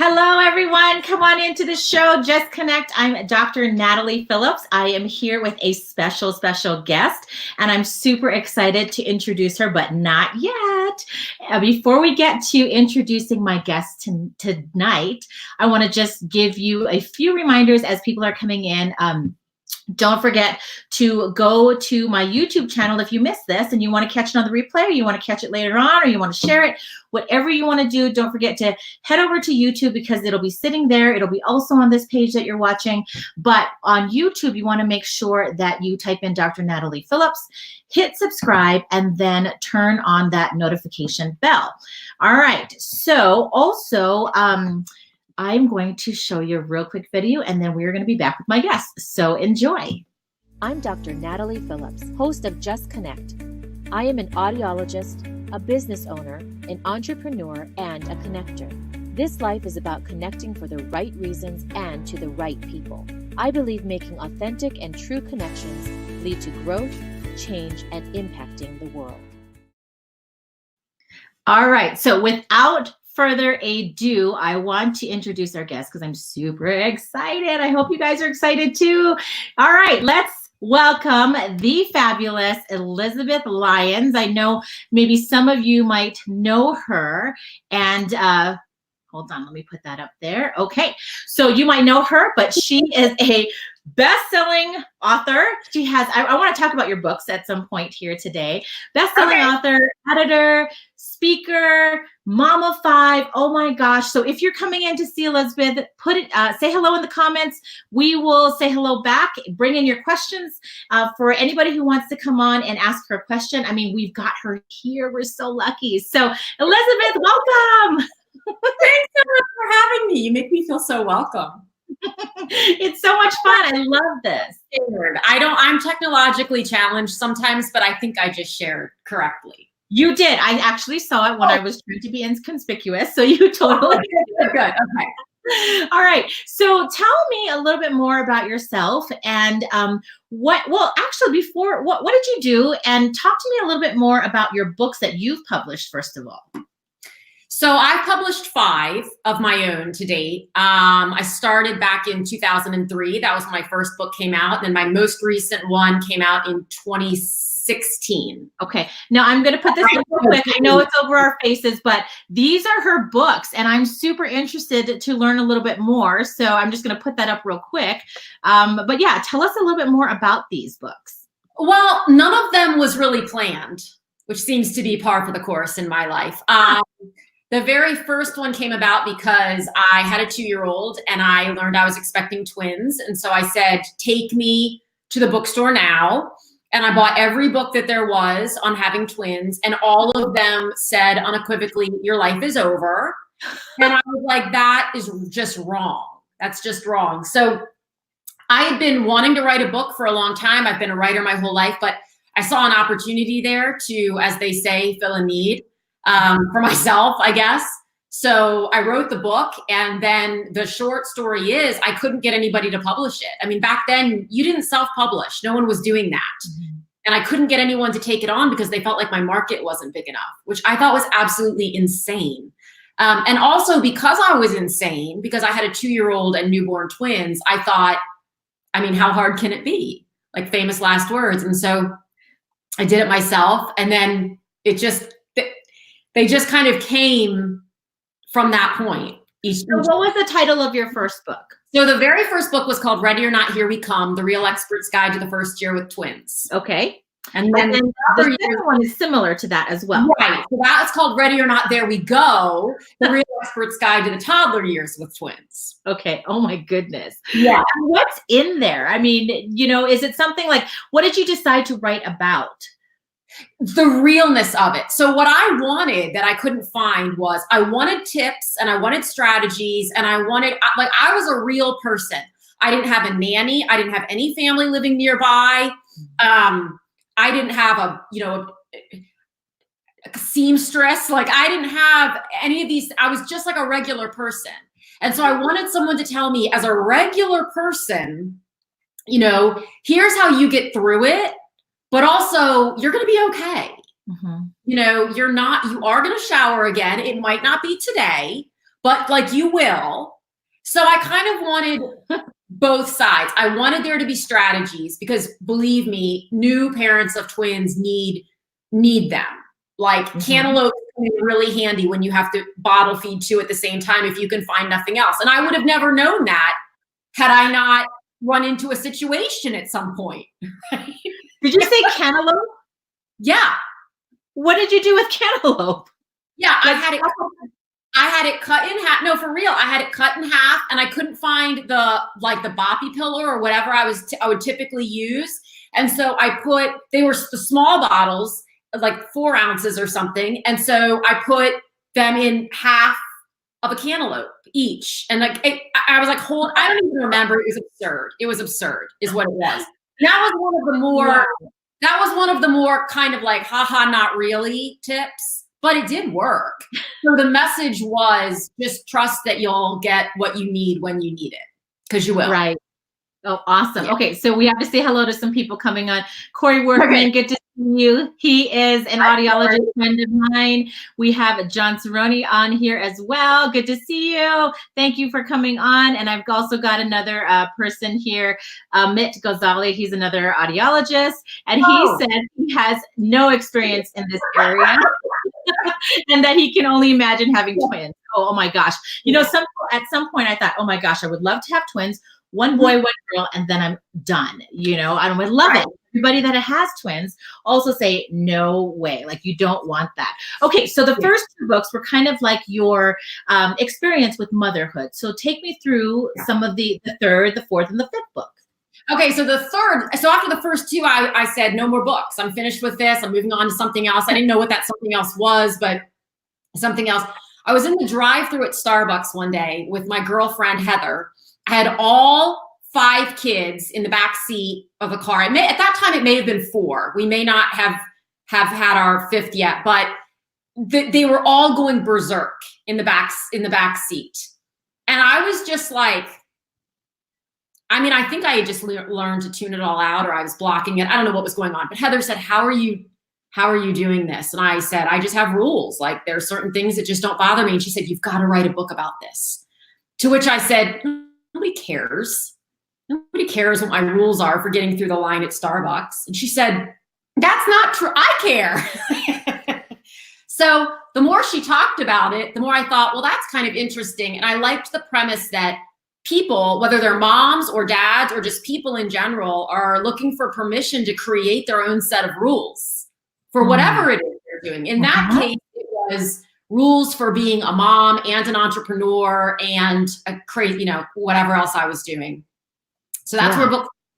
Hello, everyone. Come on into the show. Just Connect. I'm Dr. Natalie Phillips. I am here with a special guest, and I'm super excited to introduce her, but not yet. Before we get to introducing my guest tonight, I want to just give you a few reminders as people are coming in. Don't forget to go to my YouTube channel if you missed this and you want to catch another replay, or you want to catch it later on, or you want to share it, whatever you want to do. Don't forget to head over to YouTube because it'll be sitting there. It'll be also on this page that you're watching. But on YouTube, you want to make sure that you type in Dr. Natalie Phillips, hit subscribe, and then turn on that notification bell. All right. So also, I'm going to show you a real quick video, and then we're going to be back with my guests. So enjoy. I'm Dr. Natalie Phillips, host of Just Connect. I am an audiologist, a business owner, an entrepreneur, and a connector. This life is about connecting for the right reasons and to the right people. I believe making authentic and true connections lead to growth, change, and impacting the world. All right, so without further ado, I want to introduce our guest because I'm super excited. I hope you guys are excited too. All right, let's welcome the fabulous Elizabeth Lyons. I know maybe some of you might know her, and hold on, let me put that up there. Okay, so you might know her, but she is a best-selling author. She has, I want to talk about your books at some point here today. Best-selling author, editor, speaker, mom of 5. Oh my gosh. So if you're coming in to see Elizabeth, put it, say hello in the comments. We will say hello back. Bring in your questions for anybody who wants to come on and ask her a question. I mean, we've got her here. We're so lucky. So Elizabeth, welcome. Thanks so much for having me. You make me feel so welcome. It's so much fun. I love this. I'm technologically challenged sometimes, but I think I just shared correctly. You did. I actually saw it when I was trying to be inconspicuous. So you totally did. Good. Okay. All right. So tell me a little bit more about yourself and what did you do? And talk to me a little bit more about your books that you've published, first of all. So I've published 5 of my own to date. I started back in 2003. That was when my first book came out. Then my most recent one came out in 2016. Okay. Now I'm going to put this in real quick. I know it's over our faces, but these are her books, and I'm super interested to learn a little bit more. So I'm just going to put that up real quick. But yeah, tell us a little bit more about these books. Well, none of them was really planned, which seems to be par for the course in my life. The very first one came about because I had a 2-year-old and I learned I was expecting twins. And so I said, take me to the bookstore now. And I bought every book that there was on having twins. And all of them said unequivocally, your life is over. And I was like, that is just wrong. That's just wrong. So I had been wanting to write a book for a long time. I've been a writer my whole life, but I saw an opportunity there to, as they say, fill a need. For myself, I guess. So I wrote the book, and then the short story is I couldn't get anybody to publish it. I mean, back then you didn't self-publish. No one was doing that. Mm-hmm. And I couldn't get anyone to take it on because they felt like my market wasn't big enough, which I thought was absolutely insane. And also because I was insane, because I had a 2-year-old and newborn twins, I thought, I mean, how hard can it be? Like famous last words. And so I did it myself. And then they just kind of came from that point. So what was the title of your first book? So the very first book was called Ready or Not, Here We Come, The Real Expert's Guide to the First Year with Twins. Okay. And then the second one is similar to that as well. Right. So that's called Ready or Not, There We Go, The Real Expert's Guide to the Toddler Years with Twins. Okay. Oh my goodness. Yeah. And what's in there? I mean, is it something like, what did you decide to write about? The realness of it. So what I wanted that I couldn't find was I wanted tips and I wanted strategies, and I was a real person. I didn't have a nanny. I didn't have any family living nearby. I didn't have a seamstress. Like I didn't have any of these. I was just like a regular person. And so I wanted someone to tell me as a regular person, here's how you get through it. But also, you're going to be okay. Mm-hmm. You are going to shower again. It might not be today, but like you will. So I kind of wanted both sides. I wanted there to be strategies because believe me, new parents of twins need them. Like cantaloupe is really handy when you have to bottle feed two at the same time if you can find nothing else. And I would have never known that had I not run into a situation at some point. Did you say cantaloupe? Yeah. What did you do with cantaloupe? Yeah, I had it cut in half. No, for real. I had it cut in half and I couldn't find the boppy pillar or whatever I would typically use. And so they were the small bottles, like 4 ounces or something. And so I put them in half of a cantaloupe each. And like, I was like, I don't even remember. It was absurd. It was absurd is what it was. And that was one of the more kind of like, haha, not really tips, but it did work. So the message was just trust that you'll get what you need when you need it, because you will. Right. Oh, awesome. Yeah. Okay, so we have to say hello to some people coming on. Corey Workman, good to see you. He is an audiologist friend of mine. We have John Cerrone on here as well. Good to see you. Thank you for coming on. And I've also got another person here, Mitt Gozali. He's another audiologist. And he said he has no experience in this area and that he can only imagine having twins. Oh my gosh. You know, at some point I thought, oh my gosh, I would love to have twins. One boy, one girl, and then I'm done, you know, I would love it. Everybody that has twins also say, no way, like you don't want that. Okay, so the first 2 books were kind of like your experience with motherhood. So take me through some of the 3rd, the 4th, and the 5th book. Okay, so after the first 2, I said, no more books. I'm finished with this. I'm moving on to something else. I didn't know what that something else was, but something else. I was in the drive-thru at Starbucks one day with my girlfriend, Heather. I had all 5 kids in the back seat of a car. At that time, it may have been 4. We may not have had our 5th yet, but they were all going berserk in the back seat. And I was just like, I mean, I think I had just learned to tune it all out, or I was blocking it. I don't know what was going on. But Heather said, how are you doing this? And I said, I just have rules. Like there are certain things that just don't bother me. And she said, you've got to write a book about this. To which I said, nobody cares. Nobody cares what my rules are for getting through the line at Starbucks. And she said, that's not true. I care. So the more she talked about it, the more I thought, well, that's kind of interesting. And I liked the premise that people, whether they're moms or dads or just people in general, are looking for permission to create their own set of rules for whatever it is they're doing. In that case, it was rules for being a mom and an entrepreneur and a crazy, whatever else I was doing. So that's where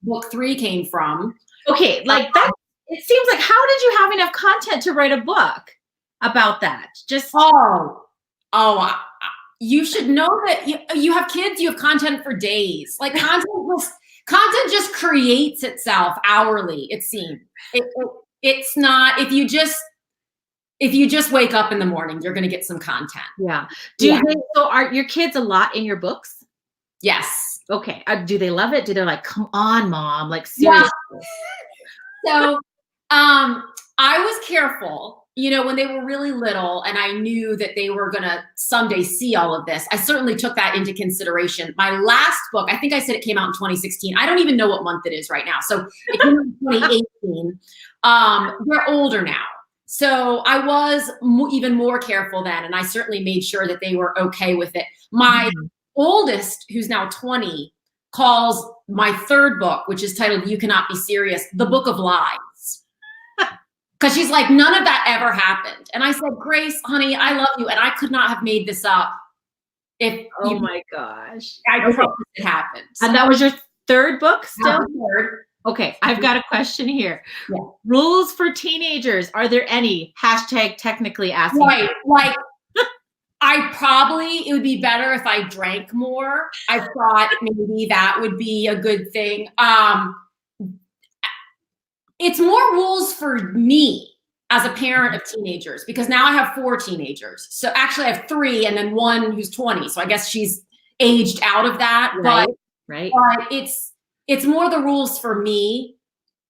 book 3 came from. Okay, like that. It seems like, how did you have enough content to write a book about that? Just you should know that you have kids. You have content for days. Like content just creates itself hourly. It seems it's not if you just wake up in the morning, you're going to get some content. Yeah. So are your kids a lot in your books? Yes. Okay. Do they love it? Do they like, come on, mom? Like seriously. Yeah. So, I was careful, when they were really little and I knew that they were going to someday see all of this. I certainly took that into consideration. My last book, I think I said it came out in 2016. I don't even know what month it is right now. So it came out in 2018. They're older now. So I was even more careful then. And I certainly made sure that they were okay with it. My oldest, who's now 20, calls my 3rd book, which is titled You Cannot Be Serious, the Book of Lies. Because she's like, none of that ever happened. And I said, Grace, honey, I love you. And I could not have made this up. Oh my gosh. I promise it happened. And that was your 3rd book still? 3rd. Okay, I've got a question here. Yeah. Rules for teenagers. Are there any? #technically asking. Right. Like, it would be better if I drank more. I thought maybe that would be a good thing. It's more rules for me as a parent of teenagers, because now I have 4 teenagers. So actually I have 3 and then 1 who's 20. So I guess she's aged out of that. Right. But it's more the rules for me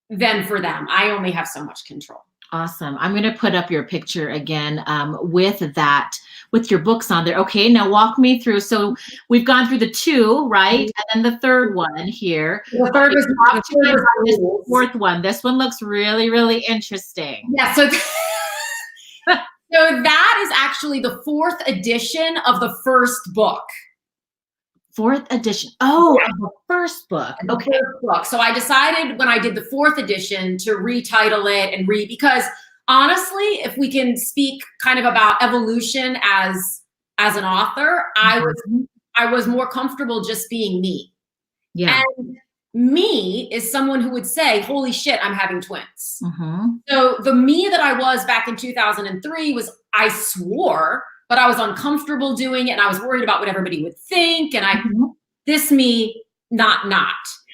than for them. I only have so much control. Awesome. I'm going to put up your picture again with that with your books on there. Okay, now walk me through. So we've gone through the 2, right? And then the 3rd one here. The third was Talk to me about this rules. 4th one. This one looks really, really interesting. Yeah, so so that is actually the 4th edition of the first book. 4th edition. Oh, of the first book. Okay. First book. So I decided when I did the 4th edition to retitle it and because honestly, if we can speak kind of about evolution as an author, I was more comfortable just being me. Yeah. And me is someone who would say, holy shit, I'm having twins. Mm-hmm. So the me that I was back in 2003 was, I swore, but I was uncomfortable doing it. And I was worried about what everybody would think. And this me, not.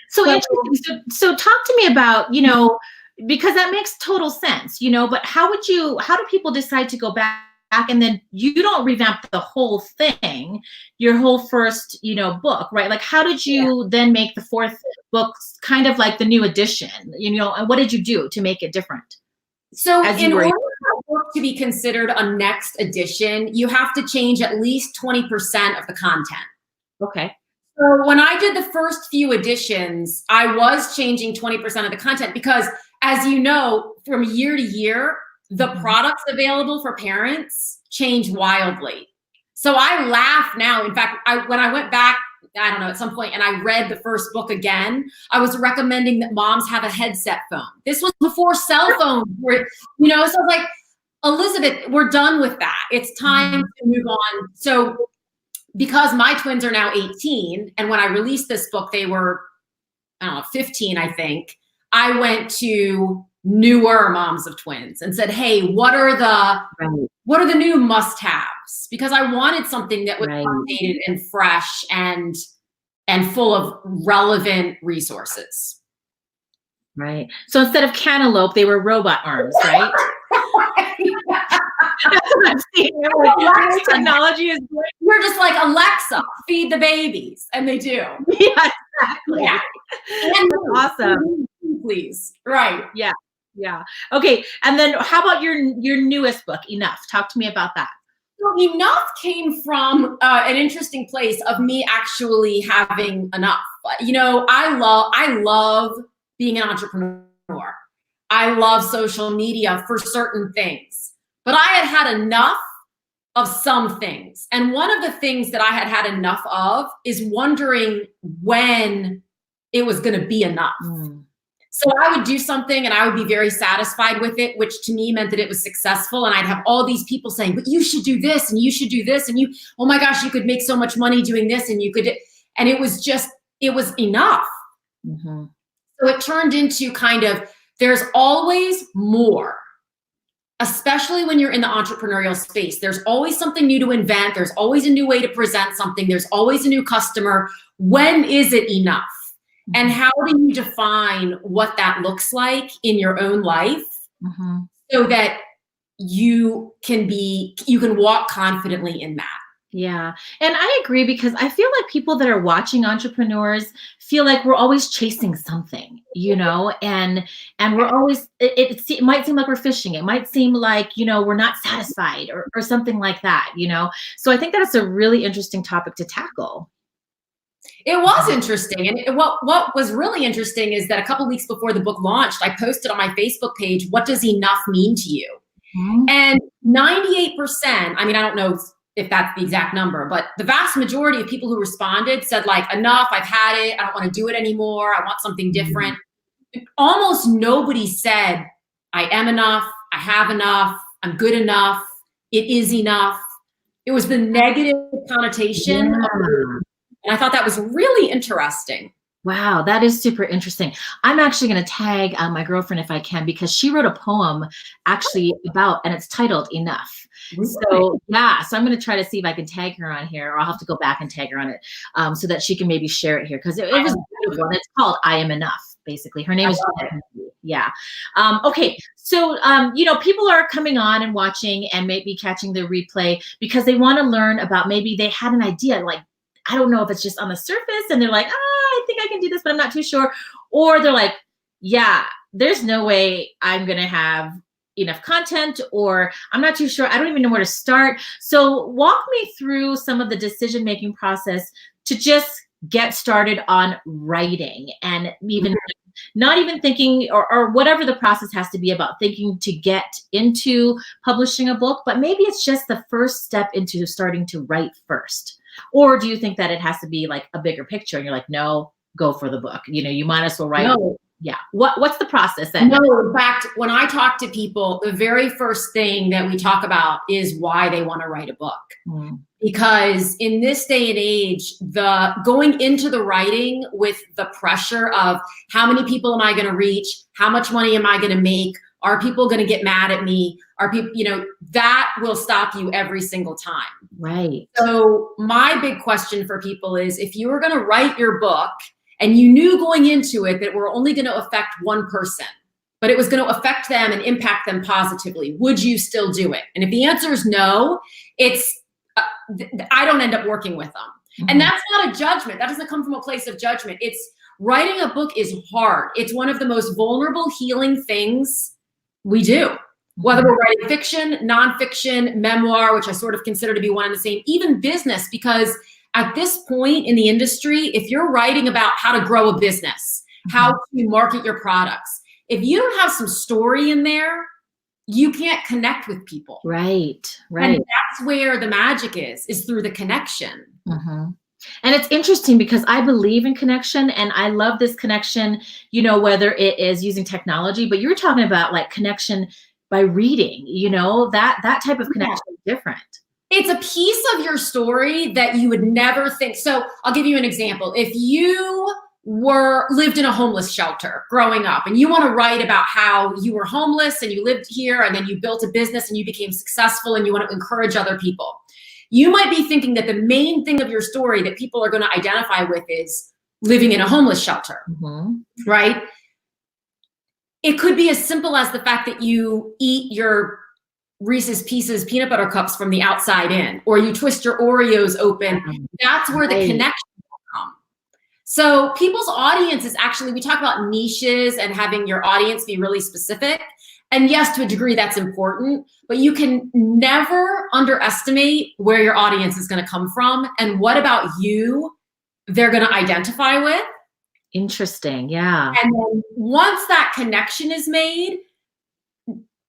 So interesting. So talk to me about, because that makes total sense, but how do people decide to go back and then you don't revamp the whole thing, your whole first, book, right? Like, how did you then make the 4th book kind of like the new edition, and what did you do to make it different? So in order for a book to be considered a next edition, you have to change at least 20% of the content. Okay. So when I did the first few editions, I was changing 20% of the content because, as you know, from year to year, the products available for parents change wildly. So I laugh now. In fact, when I went back, I don't know, at some point, and I read the first book again, I was recommending that moms have a headset phone. This was before cell phones were, so I was like, Elizabeth, we're done with that. It's time to move on. So because my twins are now 18, and when I released this book, they were, 15, I think, I went to newer moms of twins and said, hey, what are the new must-haves? Because I wanted something that was updated and fresh and full of relevant resources. Right. So instead of cantaloupe, they were robot arms, right? That's what I'm seeing. Like, technology is great. We're just like, Alexa, feed the babies. And they do. Yeah, exactly. Yeah. And awesome. Please. Right. Yeah. Yeah. Okay. And then how about your newest book, Enough? Talk to me about that. So Enough came from an interesting place of me actually having enough. I love being an entrepreneur. I love social media for certain things, but I had enough of some things. And one of the things that I had enough of is wondering when it was going to be enough. So I would do something and I would be very satisfied with it, which to me meant that it was successful. And I'd have all these people saying, but you should do this and you should do this. And oh my gosh, you could make so much money doing this. And it was enough. Mm-hmm. So it turned into kind of, there's always more, especially when you're in the entrepreneurial space. There's always something new to invent. There's always a new way to present something. There's always a new customer. When is it enough? And how do you define what that looks like in your own life so that you can walk confidently in that? Yeah. And I agree, because I feel like people that are watching entrepreneurs feel like we're always chasing something, and we're always, it might seem like we're fishing. It might seem like, we're not satisfied or something like that, So I think that's a really interesting topic to tackle. It was interesting. And what was really interesting is that a couple weeks before the book launched, I posted on my Facebook page, what does enough mean to you? And 98%, I don't know if that's the exact number, but the vast majority of people who responded said like, enough, I've had it. I don't want to do it anymore. I want something different. Almost nobody said, I am enough. I have enough. I'm good enough. It is enough. It was the negative connotation of and I thought that was really interesting. Wow, that is super interesting. I'm actually going to tag my girlfriend if I can, because she wrote a poem actually about, and it's titled Enough. So yeah, so I'm going to try to see if I can tag her on here, or I'll have to go back and tag her on it so that she can maybe share it here, because it was beautiful. And it's called I Am Enough, basically. Her name is yeah. Okay, so people are coming on and watching and maybe catching the replay because they want to learn about, maybe they had an idea, like, I don't know if it's just on the surface and they're like, I think I can do this, but I'm not too sure. Or they're like, yeah, there's no way I'm going to have enough content, or I'm not too sure. I don't even know where to start. So walk me through some of the decision-making process to just get started on writing, and even not even thinking, or whatever the process has to be about thinking to get into publishing a book, but maybe it's just the first step into starting to write first. Or do you think that it has to be like a bigger picture and you're like, no, go for the book? You know, you might as well write. No. Yeah. What's the process then? No, in fact, when I talk to people, the very first thing that we talk about is why they want to write a book. Because in this day and age, the going into the writing with the pressure of how many people am I going to reach? How much money am I going to make? Are people going to get mad at me? Are people, you know, that will stop you every single time. Right. So my big question for people is, if you were going to write your book and you knew going into it that we're only going to affect one person, but it was going to affect them and impact them positively, would you still do it? And if the answer is no, it's, I don't end up working with them. And that's not a judgment. That doesn't come from a place of judgment. It's writing a book is hard. It's one of the most vulnerable, healing things we do. Whether we're writing fiction, nonfiction, memoir, which I sort of consider to be one and the same, even business, because at this point in the industry, if you're writing about how to grow a business, how to market your products, if you don't have some story in there, you can't connect with people. Right. And that's where the magic is through the connection. And it's interesting because I believe in connection, and I love this connection, you know, whether it is using technology, but you're talking about like connection by reading, you know, that type of connection is different. It's a piece of your story that you would never think. So I'll give you an example. If you lived in a homeless shelter growing up and you want to write about how you were homeless and you lived here and then you built a business and you became successful and you want to encourage other people, you might be thinking that the main thing of your story that people are going to identify with is living in a homeless shelter, right? It could be as simple as the fact that you eat your Reese's Pieces peanut butter cups from the outside in, or you twist your Oreos open. That's where the connection will come. So people's audience is actually, we talk about niches and having your audience be really specific. And yes, to a degree that's important, but you can never underestimate where your audience is going to come from and what about you they're going to identify with. Interesting. Yeah. And then once that connection is made,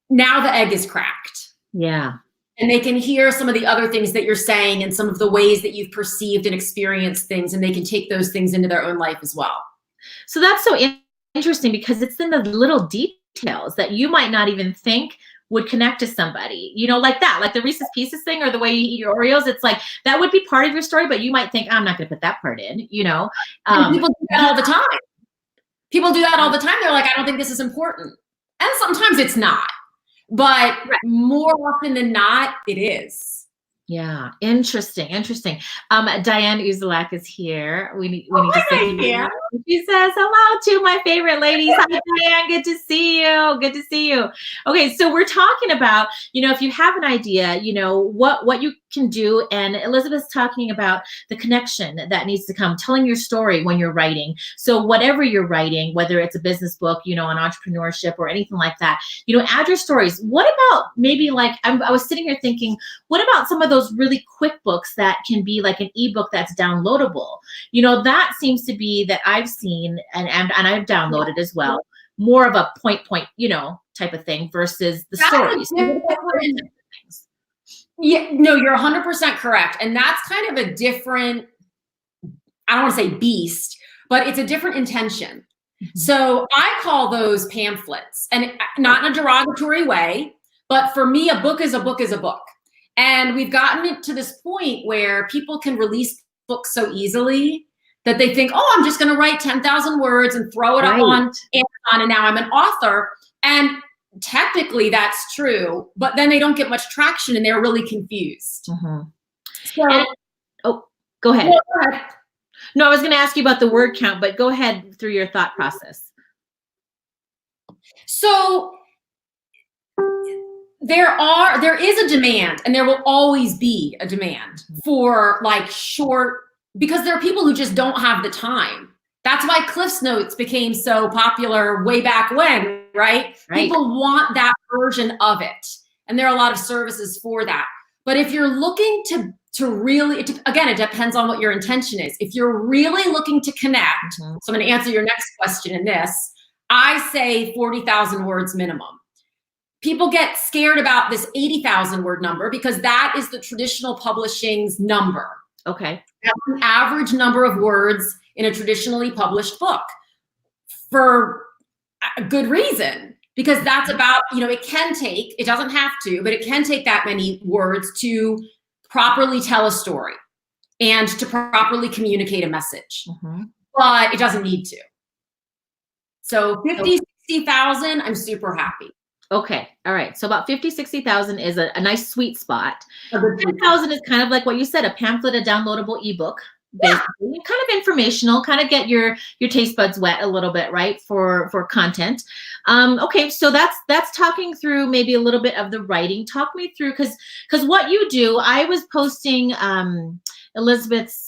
now the egg is cracked. Yeah. And they can hear some of the other things that you're saying and some of the ways that you've perceived and experienced things, and they can take those things into their own life as well. So that's so interesting because it's in the little details that you might not even think would connect to somebody, you know, like that, like the Reese's Pieces thing or the way you eat your Oreos. It's like, that would be part of your story, but you might think, I'm not going to put that part in, you know? And people do that all the time. People do that all the time. They're like, I don't think this is important. And sometimes it's not, but more often than not, it is. Yeah. Interesting. Diane Uzelac is here. We need to say here. She says hello to my favorite ladies. Hi, Diane. Good to see you. Okay. So we're talking about, you know, if you have an idea, you know, what you can do. And Elizabeth's talking about the connection that needs to come, telling your story when you're writing. So whatever you're writing, whether it's a business book, you know, on entrepreneurship or anything like that, you know, add your stories. What about maybe like, I was sitting here thinking, what about some of those really quick books that can be like an ebook that's downloadable? You know, that seems to be that I've seen and I've downloaded as well, more of a point, you know, type of thing versus the stories. Yeah, no, you're 100% correct. And that's kind of a different, I don't want to say beast, but it's a different intention. So I call those pamphlets, and not in a derogatory way, but for me, a book is a book is a book. And we've gotten it to this point where people can release books so easily that they think, oh, I'm just going to write 10,000 words and throw it up on Amazon, and now I'm an author. And technically that's true, but then they don't get much traction and they're really confused. So, go ahead. Well, go ahead. No, I was going to ask you about the word count, but go ahead through your thought process. So there is a demand, and there will always be a demand for like short, because there are people who just don't have the time. That's why Cliff's Notes became so popular way back when, right? People want that version of it. And there are a lot of services for that. But if you're looking to really, again, it depends on what your intention is. If you're really looking to connect, so I'm going to answer your next question in this, I say 40,000 words minimum. People get scared about this 80,000 word number because that is the traditional publishing's number. Okay. That's an average number of words in a traditionally published book for a good reason, because that's about, it can take, it doesn't have to, but it can take that many words to properly tell a story and to properly communicate a message, but it doesn't need to. So 50, 60,000, I'm super happy. Okay. All right. So about 50, 60,000 is a nice sweet spot. 10,000 is kind of like what you said, a pamphlet, a downloadable ebook, basically. Kind of informational, kind of get your taste buds wet a little bit, right? For content. Okay. So that's talking through maybe a little bit of the writing. Talk me through, because what you do, I was posting Elizabeth's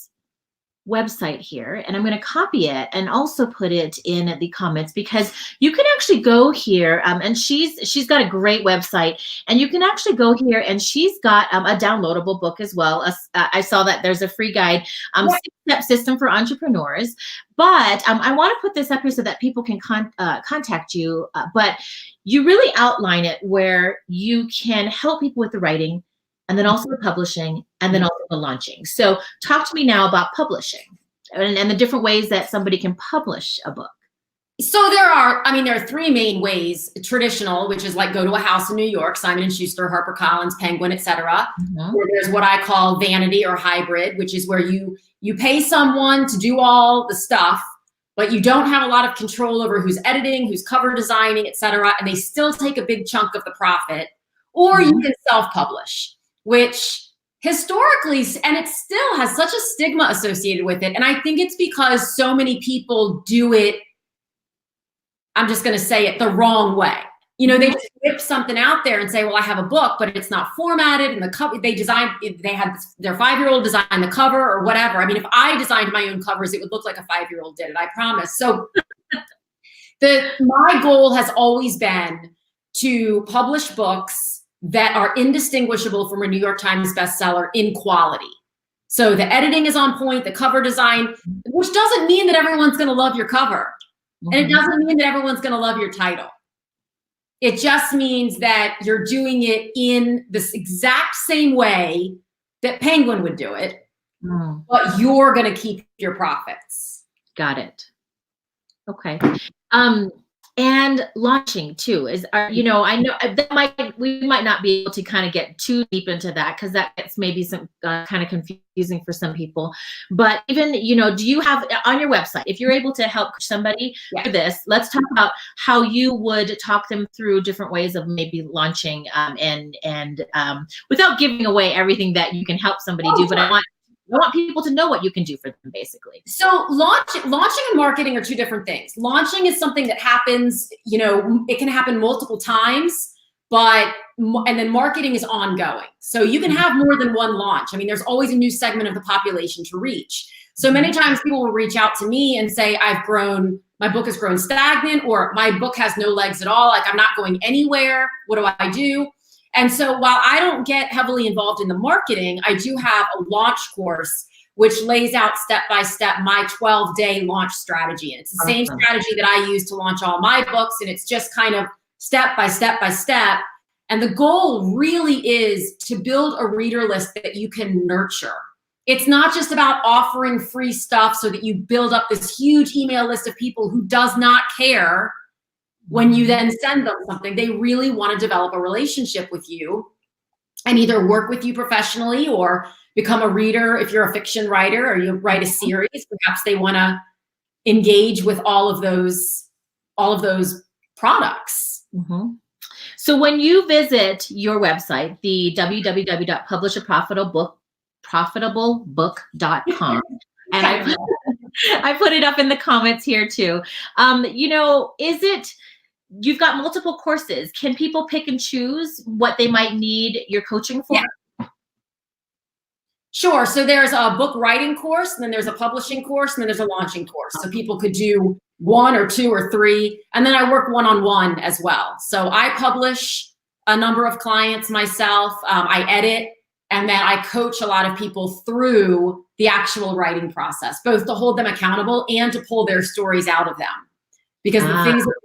website here, and I'm going to copy it and also put it in the comments, because you can actually go here, and she's got a great website, and you can actually go here, and she's got a downloadable book as well. I saw that there's a free guide, 6-step system for entrepreneurs, but I want to put this up here so that people can contact you, but you really outline it where you can help people with the writing, and then also the publishing, and then also the launching. So talk to me now about publishing and the different ways that somebody can publish a book. So there are 3 main ways. Traditional, which is like go to a house in New York, Simon & Schuster, HarperCollins, Penguin, etc. Or there's what I call vanity or hybrid, which is where you pay someone to do all the stuff, but you don't have a lot of control over who's editing, who's cover designing, etc. And they still take a big chunk of the profit. Or you can self-publish, which historically, and it still has such a stigma associated with it. And I think it's because so many people do it, I'm just going to say it, the wrong way. They just whip something out there and say, well, I have a book, but it's not formatted, and the cover, they had their 5-year-old design the cover or whatever. I mean, if I designed my own covers, it would look like a 5-year-old did it, I promise. So my goal has always been to publish books that are indistinguishable from a New York Times bestseller in quality. So the editing is on point, the cover design, which doesn't mean that everyone's going to love your cover. And it doesn't mean that everyone's going to love your title. It just means that you're doing it in this exact same way that Penguin would do it, but you're going to keep your profits. Got it. Okay. And launching too is, I know that we might not be able to kind of get too deep into that, because that gets maybe some kind of confusing for some people. But even, do you have on your website, if you're able to help somebody for this, let's talk about how you would talk them through different ways of maybe launching, and without giving away everything that you can help somebody do. But I want people to know what you can do for them, basically. So launching and marketing are 2 different things. Launching is something that happens, it can happen multiple times, and then marketing is ongoing. So you can have more than one launch. I mean, there's always a new segment of the population to reach. So many times people will reach out to me and say, my book has grown stagnant, or my book has no legs at all. Like, I'm not going anywhere. What do I do? And so while I don't get heavily involved in the marketing, I do have a launch course which lays out step-by-step my 12-day launch strategy. And it's the same strategy that I use to launch all my books, and it's just kind of step by step by step. And the goal really is to build a reader list that you can nurture. It's not just about offering free stuff so that you build up this huge email list of people who does not care when you then send them something. They really want to develop a relationship with you and either work with you professionally or become a reader if you're a fiction writer or you write a series. Perhaps they want to engage with all of those products. So when you visit your website, the www.publishaprofitableBook.com, and I put it up in the comments here too. Is it, you've got multiple courses. Can people pick and choose what they might need your coaching for? Yeah. Sure. So there's a book writing course, and then there's a publishing course, and then there's a launching course. So people could do one or two or three, and then I work one-on-one as well. So I publish a number of clients myself. I edit, and then I coach a lot of people through the actual writing process, both to hold them accountable and to pull their stories out of them. Because the things that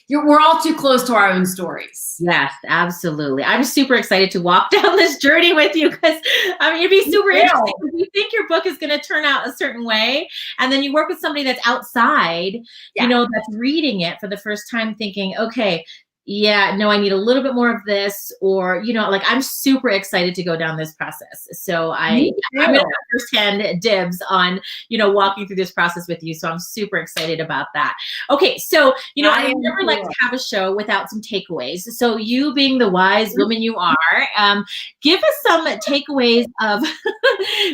we're all too close to our own stories. Yes, absolutely. I'm super excited to walk down this journey with you, because I mean, it'd be super interesting. If you think your book is going to turn out a certain way, and then you work with somebody that's outside, you know, that's reading it for the first time, thinking, okay, yeah, no, I need a little bit more of this, or, you know, like, I'm super excited to go down this process. So I'm going to have firsthand dibs on, you know, walking through this process with you. So I'm super excited about that. Okay. So, you know, I never like to have a show without some takeaways. So you, being the wise woman you are, give us some takeaways of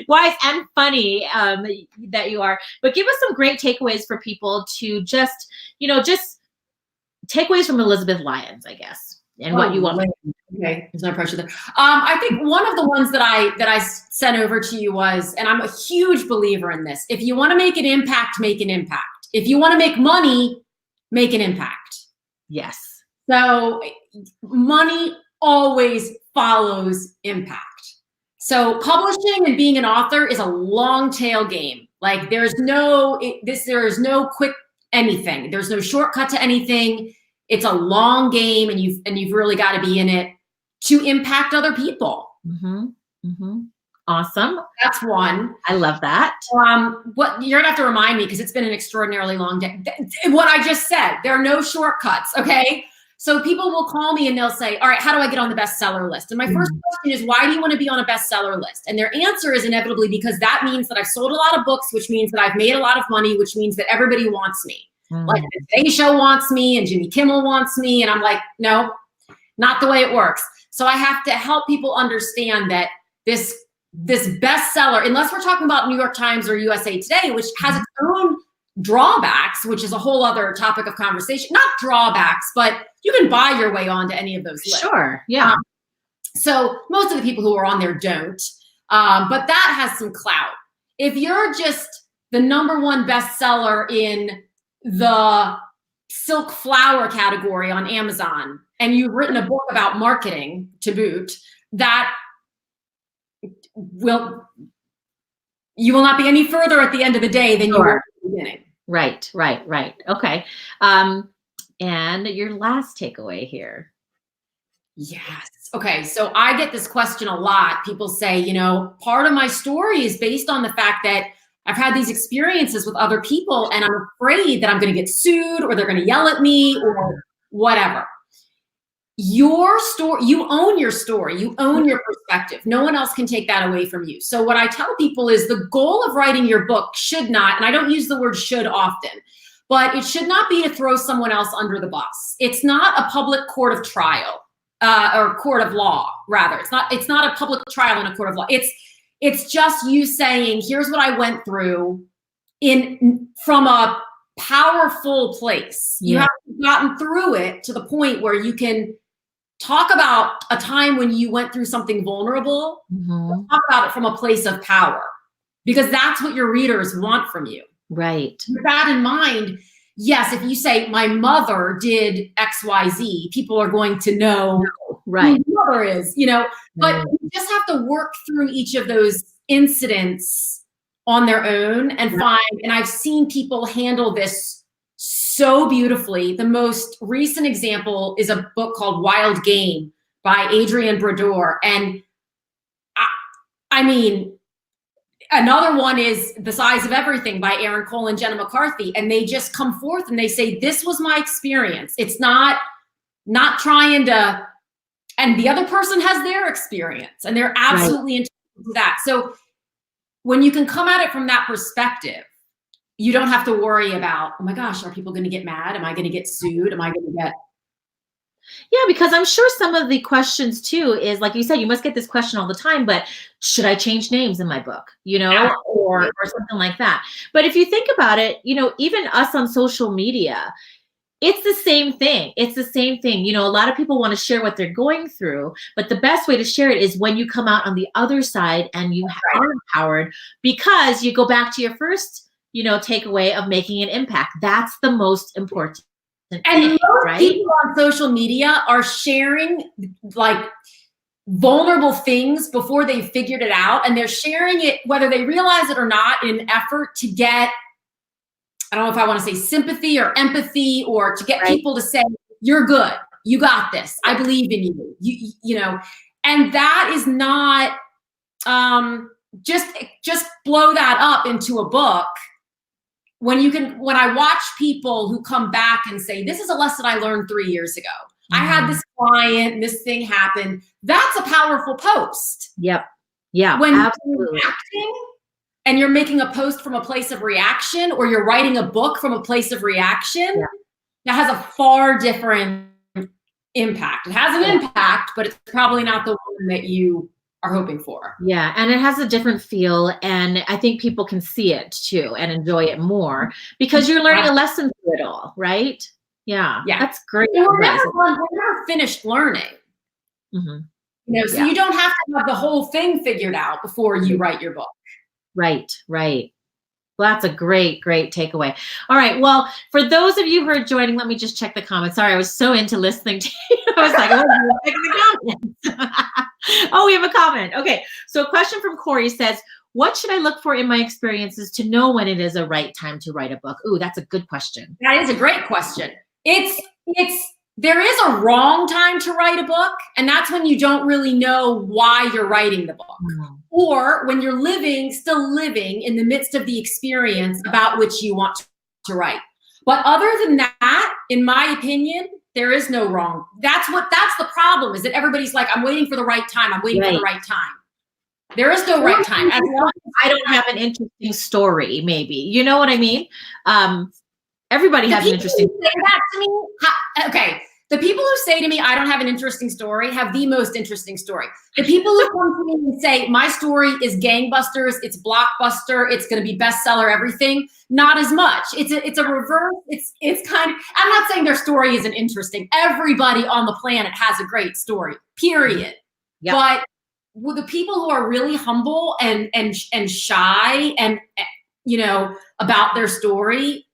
wise and funny that you are, but give us some great takeaways for people to just, you know, just takeaways from Elizabeth Lyons, I guess, and what you want. Okay, there's no pressure there. I think one of the ones that I sent over to you was, and I'm a huge believer in this, if you want to make an impact, make an impact. If you want to make money, make an impact. Yes. So money always follows impact. So publishing and being an author is a long tail game. Like, there's no quick anything. There's no shortcut to anything. It's a long game, and you've really got to be in it to impact other people. Awesome. That's one. I love that. What you're gonna have to remind me, because it's been an extraordinarily long day. What I just said, there are no shortcuts. Okay. So people will call me and they'll say, all right, how do I get on the bestseller list? And my first question is, why do you want to be on a bestseller list? And their answer is inevitably because that means that I've sold a lot of books, which means that I've made a lot of money, which means that everybody wants me. Like, the Today Show wants me, and Jimmy Kimmel wants me. And I'm like, no, not the way it works. So I have to help people understand that this bestseller, unless we're talking about New York Times or USA Today, which has its own drawbacks, which is a whole other topic of conversation. Not drawbacks, but you can buy your way onto any of those lists. Sure. Yeah. So most of the people who are on there don't, but that has some clout. If you're just the #1 bestseller in the silk flower category on Amazon, and you've written a book about marketing to boot, that you will not be any further at the end of the day than you were at the beginning. Right. Okay. And your last takeaway here. Yes. Okay. So I get this question a lot. People say, you know, part of my story is based on the fact that I've had these experiences with other people, and I'm afraid that I'm going to get sued, or they're going to yell at me, or whatever. Your story, you own your story, you own your perspective. No one else can take that away from you. So what I tell people is, the goal of writing your book should not, and I don't use the word should often, but it should not be to throw someone else under the bus. It's not a public court of trial, or court of law, rather. It's not a public trial in a court of law. It's just you saying, here's what I went through from a powerful place. You have gotten through it to the point where you can talk about a time when you went through something vulnerable, talk about it from a place of power, because that's what your readers want from you. Right. With that in mind, yes, if you say, my mother did XYZ, people are going to know who your mother is, you know, but you just have to work through each of those incidents on their own and find, and I've seen people handle this so beautifully. The most recent example is a book called Wild Game by Adrienne Brodeur. And I mean, another one is The Size of Everything by Aaron Cole and Jenna McCarthy. And they just come forth and they say, this was my experience. It's not trying to, and the other person has their experience, and they're absolutely entitled to that. So when you can come at it from that perspective, you don't have to worry about, oh my gosh, are people going to get mad? Am I going to get sued? Am I going to get... Yeah, because I'm sure some of the questions too is, like you said, you must get this question all the time, but should I change names in my book, you know, or something like that. But if you think about it, you know, even us on social media, it's the same thing. It's the same thing. You know, a lot of people want to share what they're going through, but the best way to share it is when you come out on the other side and you are empowered, because you go back to your first takeaway of making an impact. That's the most important And thing, most right? people on social media are sharing like vulnerable things before they figured it out. And they're sharing it, whether they realize it or not, in an effort to get, I don't know if I want to say sympathy or empathy, or to get people to say, you're good, you got this, I believe in you, you know, and that is not, just blow that up into a book. When I watch people who come back and say, this is a lesson I learned 3 years ago. I had this client and this thing happened. That's a powerful post. Yep. Yeah, when absolutely. you're acting and you're making a post from a place of reaction, or you're writing a book from a place of reaction, that has a far different impact. It has an impact, but it's probably not the one that you are hoping for. Yeah, and it has a different feel, and I think people can see it too and enjoy it more because you're learning a lesson through it all, right? Yeah, that's great. We're never finished learning. So you don't have to have the whole thing figured out before you write your book. Right. Well, that's a great takeaway. All right. Well, for those of you who are joining, let me just check the comments. Sorry, I was so into listening to you. I was like, oh, checking the comments. Oh, we have a comment. Okay. So a question from Corey says, what should I look for in my experiences to know when it is a right time to write a book? Ooh, that's a good question. That is a great question. There is a wrong time to write a book, and that's when you don't really know why you're writing the book. Or when you're still living in the midst of the experience about which you want to write. But other than that, in my opinion, there is no wrong. That's the problem, is that everybody's like, I'm waiting for the right time. I'm waiting for the right time. There is no right time. As long as I don't have an interesting story, maybe. You know what I mean? Everybody has an interesting story. Say that to me. Okay. The people who say to me, I don't have an interesting story, have the most interesting story. The people who come to me and say, my story is gangbusters, it's blockbuster, it's going to be bestseller, everything, not as much. It's a reverse. It's kind of, I'm not saying their story isn't interesting. Everybody on the planet has a great story, period. Yep. But with the people who are really humble and shy and, about their story,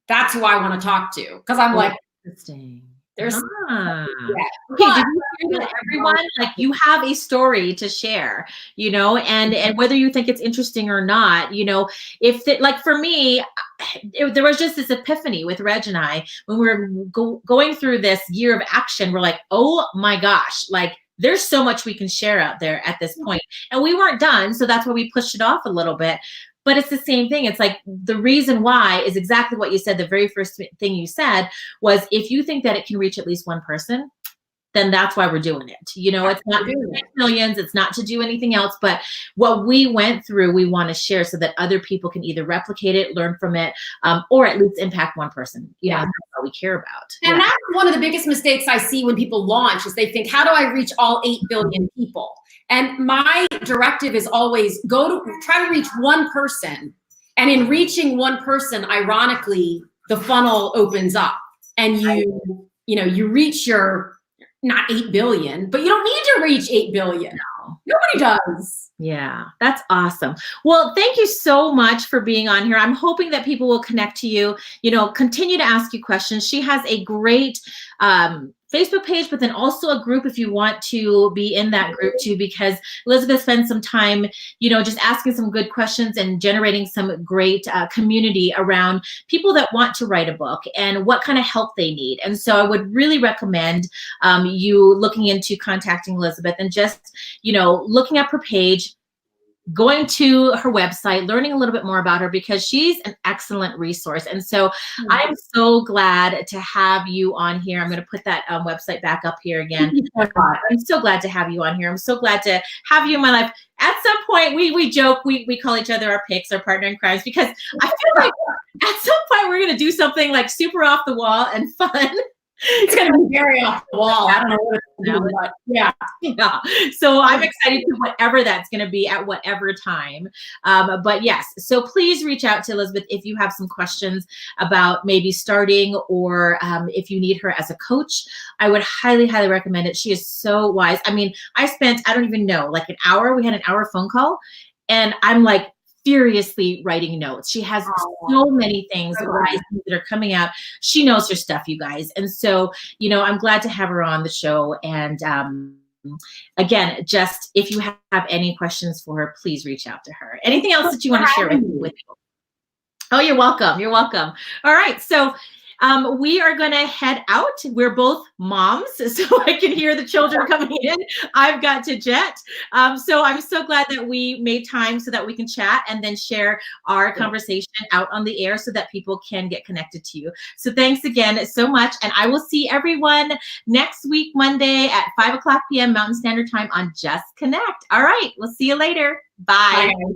that's who I want to talk to. Because I'm like, interesting. There's Okay, did you hear that, everyone? Like, you have a story to share, and whether you think it's interesting or not, like for me, there was just this epiphany with Reg and I when we were going through this year of action. We're like, oh my gosh, like there's so much we can share out there at this point. And we weren't done. So that's why we pushed it off a little bit. But it's the same thing. It's like the reason why is exactly what you said. The very first thing you said was, if you think that it can reach at least one person, then that's why we're doing it. It's not to make millions. It's not to do anything else. But what we went through, we want to share so that other people can either replicate it, learn from it, or at least impact one person. That's what we care about. And that's one of the biggest mistakes I see when people launch, is they think, how do I reach all 8 billion people? And my directive is always try to reach one person. And in reaching one person, ironically, the funnel opens up and you reach your, not 8 billion, but you don't need to reach 8 billion. No. Nobody does. Yeah, that's awesome. Well, thank you so much for being on here. I'm hoping that people will connect to you, continue to ask you questions. She has a great Facebook page, but then also a group if you want to be in that group too, because Elizabeth spends some time, just asking some good questions and generating some great community around people that want to write a book and what kind of help they need. And so I would really recommend you looking into contacting Elizabeth and just, looking up her page, going to her website, learning a little bit more about her, because she's an excellent resource. And so I'm so glad to have you on here. I'm going to put that website back up here again. I'm so glad to have you on here. I'm so glad to have you in my life. At some point, we joke, we call each other our picks, our partner in crimes, because I feel like at some point we're going to do something like super off the wall and fun. It's going to be very off the wall. I don't know what it's going to do, but yeah. So I'm excited to whatever that's going to be at whatever time. But yes, so please reach out to Elizabeth if you have some questions about maybe starting, or if you need her as a coach. I would highly, highly recommend it. She is so wise. I mean, I spent, I don't even know, like an hour. We had an hour phone call, and I'm like furiously writing notes. She has so many things that are coming out. She knows her stuff, you guys. And so, you know, I'm glad to have her on the show. And again, just if you have any questions for her, please reach out to her. Anything else that you want to share with me? Oh, you're welcome. You're welcome. All right. So we are going to head out. We're both moms, so I can hear the children coming in. I've got to jet. So I'm so glad that we made time so that we can chat and then share our conversation out on the air so that people can get connected to you. So thanks again so much. And I will see everyone next week, Monday at 5 o'clock p.m. Mountain Standard Time on Just Connect. All right. We'll see you later. Bye. Bye.